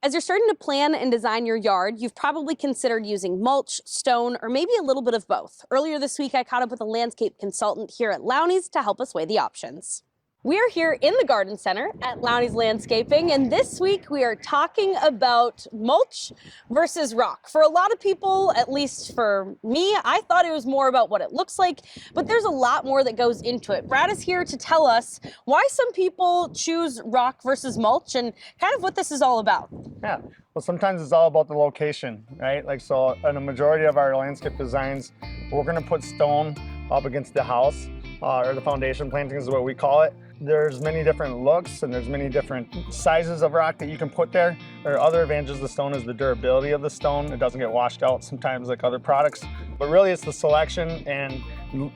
As you're starting to plan and design your yard, you've probably considered using mulch, stone, or maybe a little bit of both. Earlier this week, I caught up with a landscape consultant here at Lowney's to help us weigh the options. We are here in the garden center at Lowney's Landscaping, and this week we are talking about mulch versus rock. For a lot of people, at least for me, I thought it was more about what it looks like, but there's a lot more that goes into it. Brad is here to tell us why some people choose rock versus mulch and kind of what this is all about. Yeah, well, sometimes it's all about the location, right? Like, so in a majority of our landscape designs, we're gonna put stone up against the house, or the foundation plantings is what we call it. There's many different looks and there's many different sizes of rock that you can put there. There are other advantages of the stone is the durability of the stone. It doesn't get washed out sometimes like other products, but really it's the selection, and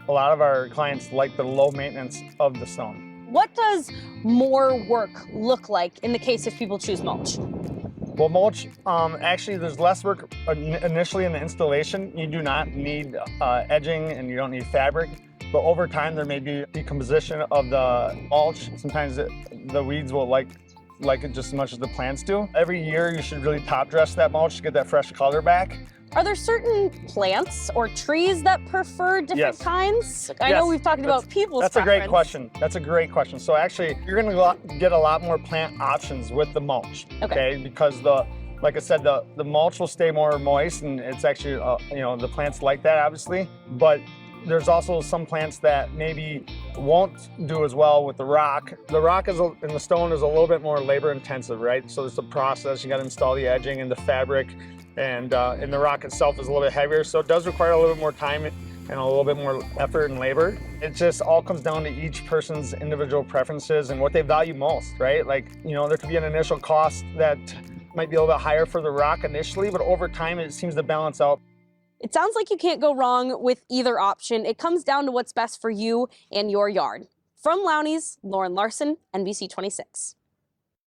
a lot of our clients like the low maintenance of the stone. What does more work look like in the case if people choose mulch? Well, mulch, actually there's less work initially in the installation. You do not need edging and you don't need fabric. But over time, there may be decomposition of the mulch. Sometimes the weeds will like it just as much as the plants do. Every year, you should really top dress that mulch to get that fresh color back. Are there certain plants or trees that prefer different kinds? I know we've talked about people's That's preference. a great question. That's a great question. So actually, you're gonna get a lot more plant options with the mulch, okay? Because like I said, the mulch will stay more moist, and it's actually, the plants like that, obviously. But there's also some plants that maybe won't do as well with the rock. The rock and the stone is a little bit more labor intensive, right? So it's a process. You got to install the edging and the fabric, and the rock itself is a little bit heavier. So it does require a little bit more time and a little bit more effort and labor. It just all comes down to each person's individual preferences and what they value most, right? Like, there could be an initial cost that might be a little bit higher for the rock initially, but over time it seems to balance out. It sounds like you can't go wrong with either option. It comes down to what's best for you and your yard. From Lowney's, Lauren Larsen, NBC 26.